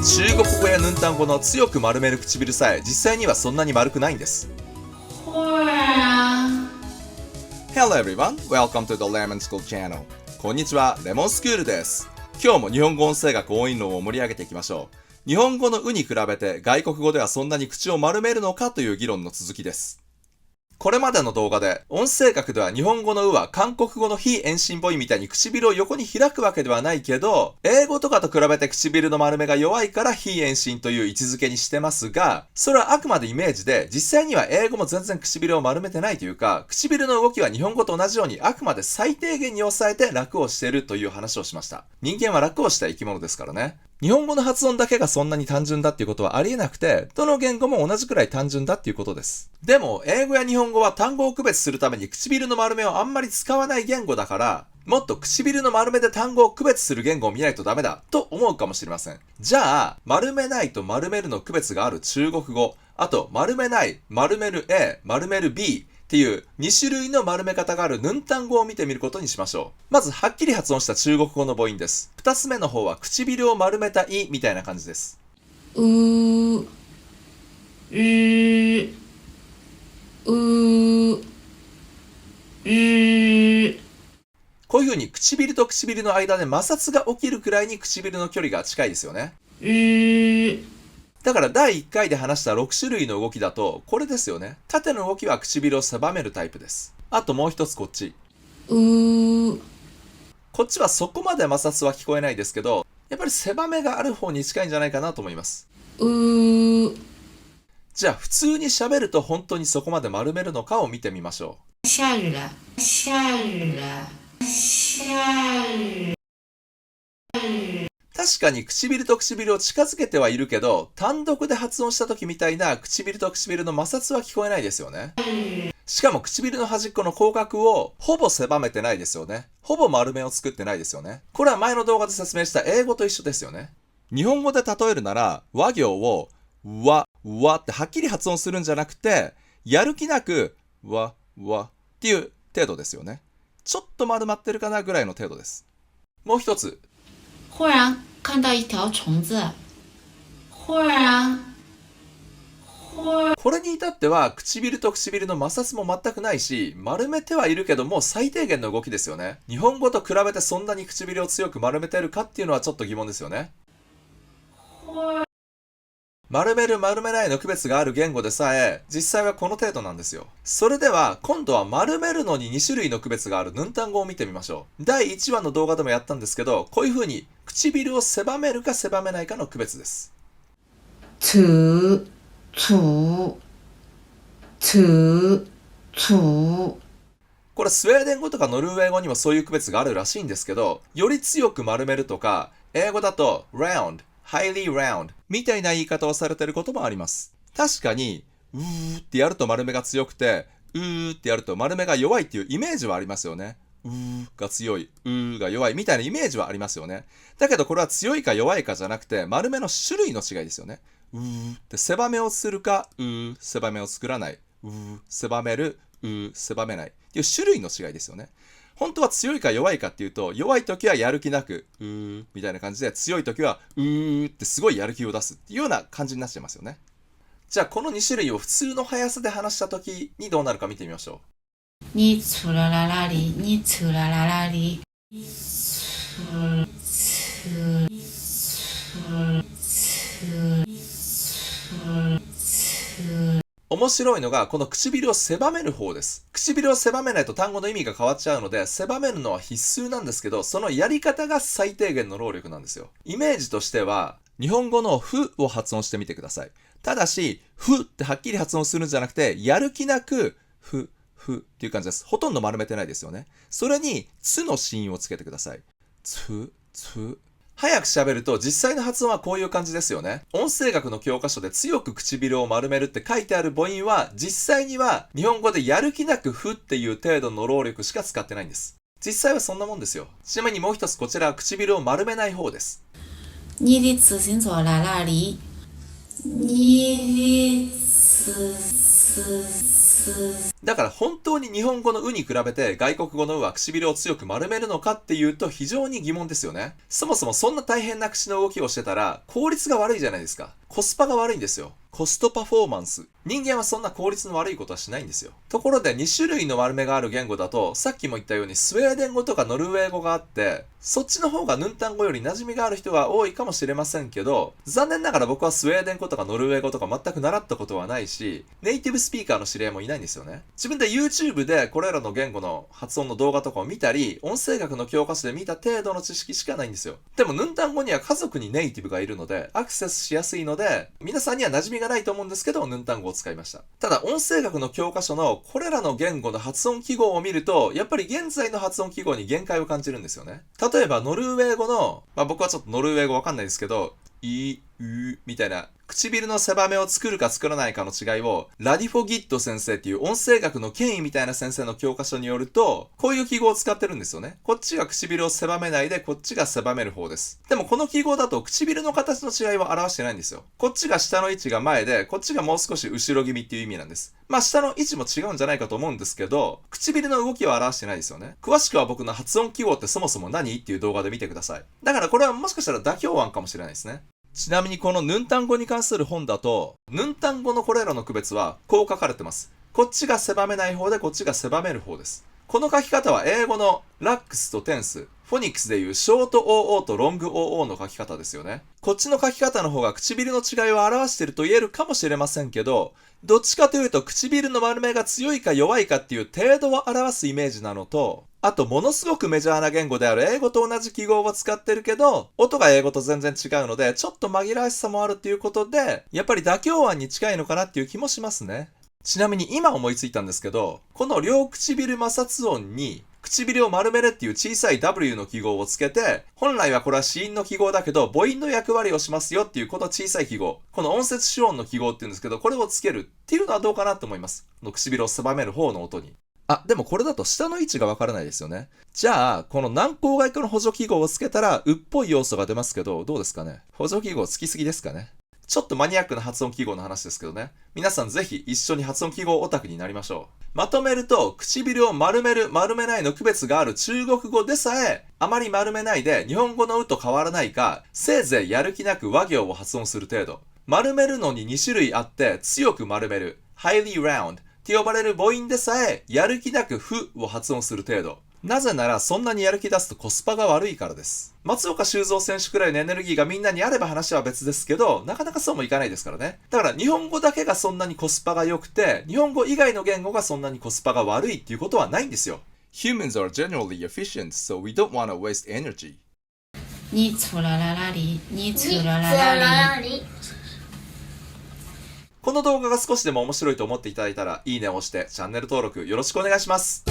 中国語やヌンタン語の強く丸める唇さえ実際にはそんなに丸くないんです。会啊。Hello everyone, welcome to the Lemon School Channel. こんにちは、レモンスクールです。今日も日本語音声学応援論を盛り上げていきましょう。日本語のうに比べて外国語ではそんなに口を丸めるのかという議論の続きです。これまでの動画で音声学では日本語のうは韓国語の非遠心母音みたいに唇を横に開くわけではないけど、英語とかと比べて唇の丸めが弱いから非遠心という位置づけにしてますが、それはあくまでイメージで、実際には英語も全然唇を丸めてないというか、唇の動きは日本語と同じようにあくまで最低限に抑えて楽をしているという話をしました。人間は楽をした生き物ですからね。日本語の発音だけがそんなに単純だっていうことはありえなくて、どの言語も同じくらい単純だっていうことです。でも、英語や日本語は単語を区別するために唇の丸めをあんまり使わない言語だから、もっと唇の丸めで単語を区別する言語を見ないとダメだと思うかもしれません。じゃあ、丸めないと丸めるの区別がある中国語、あと丸めない、丸める A、丸める B、っていう2種類の丸め方があるヌンタン語を見てみることにしましょう。まずはっきり発音した中国語の母音です。2つ目の方は唇を丸めたいみたいな感じです。う、う、こういう風に唇と唇の間で摩擦が起きるくらいに唇の距離が近いですよね。だから第1回で話した6種類の動きだとこれですよね。縦の動きは唇を狭めるタイプです。あともう一つこっち。こっちはそこまで摩擦は聞こえないですけど、やっぱり狭めがある方に近いんじゃないかなと思います。じゃあ普通に喋ると本当にそこまで丸めるのかを見てみましょう。下雨了，下雨了，下雨。確かに唇と唇を近づけてはいるけど、単独で発音した時みたいな唇と唇の摩擦は聞こえないですよね。しかも唇の端っこの口角をほぼ狭めてないですよね。ほぼ丸めを作ってないですよね。これは前の動画で説明した英語と一緒ですよね。日本語で例えるなら、和行をわってはっきり発音するんじゃなくて、やる気なくわっていう程度ですよね。ちょっと丸まってるかなぐらいの程度です。もう一つ。忽然看到一条虫子。これに至っては唇と唇の摩擦も全くないし、丸めてはいるけども最低限の動きですよね。日本語と比べてそんなに唇を強く丸めてるかっていうのはちょっと疑問ですよね。丸める丸めないの区別がある言語でさえ実際はこの程度なんですよ。それでは今度は丸めるのに2種類の区別があるヌンタン語を見てみましょう。第1話の動画でもやったんですけど、こういう風に唇を狭めるか狭めないかの区別です。つこれスウェーデン語とかノルウェー語にもそういう区別があるらしいんですけど、より強く丸めるとか、英語だと round、highly round みたいな言い方をされていることもあります。確かに、うーってやると丸めが強くて、うーってやると丸めが弱いっていうイメージはありますよね。うーが強い、うーが弱いみたいなイメージはありますよね。だけどこれは強いか弱いかじゃなくて、丸めの種類の違いですよね。うーって狭めをするか、うー狭めを作らない、うー狭める、うー狭めないっていう種類の違いですよね。本当は強いか弱いかっていうと、弱い時はやる気なく、うーみたいな感じで、強い時は、うーってすごいやる気を出すっていうような感じになっちゃいますよね。じゃあこの2種類を普通の速さで話した時にどうなるか見てみましょう。你出啦啦啦哩，你出啦啦啦哩，面白いのがこの唇を狭める方です。唇を狭めないと単語の意味が変わっちゃうので、狭めるのは必須なんですけど、そのやり方が最低限の労力なんですよ。イメージとしては、日本語のふを発音してみてください。ただし、ふってはっきり発音するんじゃなくて、やる気なく、ふっていう感じです。ほとんど丸めてないですよね。それに、つの子音をつけてください。つ。早く喋ると実際の発音はこういう感じですよね。音声学の教科書で強く唇を丸めるって書いてある母音は実際には日本語でやる気なくふっていう程度の労力しか使ってないんです。実際はそんなもんですよ。ちなみにもう一つこちらは唇を丸めない方です。你的自行车来哪里？你的自だから本当に日本語のうに比べて外国語のうは唇を強く丸めるのかっていうと非常に疑問ですよね。そもそもそんな大変な口の動きをしてたら効率が悪いじゃないですか。コスパが悪いんですよ。コストパフォーマンス。人間はそんな効率の悪いことはしないんですよ。ところで2種類の丸めがある言語だと、さっきも言ったようにスウェーデン語とかノルウェー語があって、そっちの方がヌンタン語より馴染みがある人が多いかもしれませんけど、残念ながら僕はスウェーデン語とかノルウェー語とか全く習ったことはないし、ネイティブスピーカーの知り合いもいないんですよね。自分で YouTube でこれらの言語の発音の動画とかを見たり、音声学の教科書で見た程度の知識しかないんですよ。でもヌンタン語には家族にネイティブがいるので、アクセスしやすいので、皆さんには馴染みがないと思うんですけど、ヌンタン語を使いました。ただ、音声学の教科書のこれらの言語の発音記号を見ると、やっぱり現在の発音記号に限界を感じるんですよね。例えば、ノルウェー語の、僕はちょっとノルウェー語わかんないですけど、みたいな唇の狭めを作るか作らないかの違いをラディフォギット先生っていう音声学の権威みたいな先生の教科書によるとこういう記号を使ってるんですよね。こっちが唇を狭めないでこっちが狭める方です。でもこの記号だと唇の形の違いを表してないんですよ。こっちが下の位置が前でこっちがもう少し後ろ気味っていう意味なんです。下の位置も違うんじゃないかと思うんですけど唇の動きは表してないですよね。詳しくは僕の発音記号ってそもそも何っていう動画で見てください。だからこれはもしかしたら妥協案かもしれないですね。ちなみにこのヌンタン語に関する本だと、ヌンタン語のこれらの区別はこう書かれてます。こっちが狭めない方でこっちが狭める方です。この書き方は英語のラックスとテンス、フォニックスでいうショート OO とロング OO の書き方ですよね。こっちの書き方の方が唇の違いを表していると言えるかもしれませんけど、どっちかというと唇の丸めが強いか弱いかっていう程度を表すイメージなのと、あとものすごくメジャーな言語である英語と同じ記号を使ってるけど、音が英語と全然違うので、ちょっと紛らわしさもあるっていうことで、やっぱり妥協案に近いのかなっていう気もしますね。ちなみに今思いついたんですけど、この両唇摩擦音に唇を丸めるっていう小さい W の記号をつけて、本来はこれは子音の記号だけど母音の役割をしますよっていうこの小さい記号、この音節主音の記号っていうんですけど、これをつけるっていうのはどうかなと思います。この唇を狭める方の音に。でもこれだと下の位置がわからないですよね。じゃあ、この軟口外科の補助記号をつけたら、うっぽい要素が出ますけど、どうですかね。補助記号つきすぎですかね。ちょっとマニアックな発音記号の話ですけどね。皆さんぜひ一緒に発音記号オタクになりましょう。まとめると、唇を丸める、丸めないの区別がある中国語でさえ、あまり丸めないで日本語のうと変わらないか、せいぜいやる気なく和行を発音する程度。丸めるのに2種類あって、強く丸める、highly round。って呼ばれる母音でさえ、やる気なくふを発音する程度。なぜなら、そんなにやる気出すとコスパが悪いからです。松岡修造選手くらいのエネルギーがみんなにあれば話は別ですけど、なかなかそうもいかないですからね。だから日本語だけがそんなにコスパが良くて、日本語以外の言語がそんなにコスパが悪いっていうことはないんですよ。Humans are generally efficient, so we don't want to waste energy. につらららり、につらららり。この動画が少しでも面白いと思っていただいたら、いいねを押してチャンネル登録よろしくお願いします。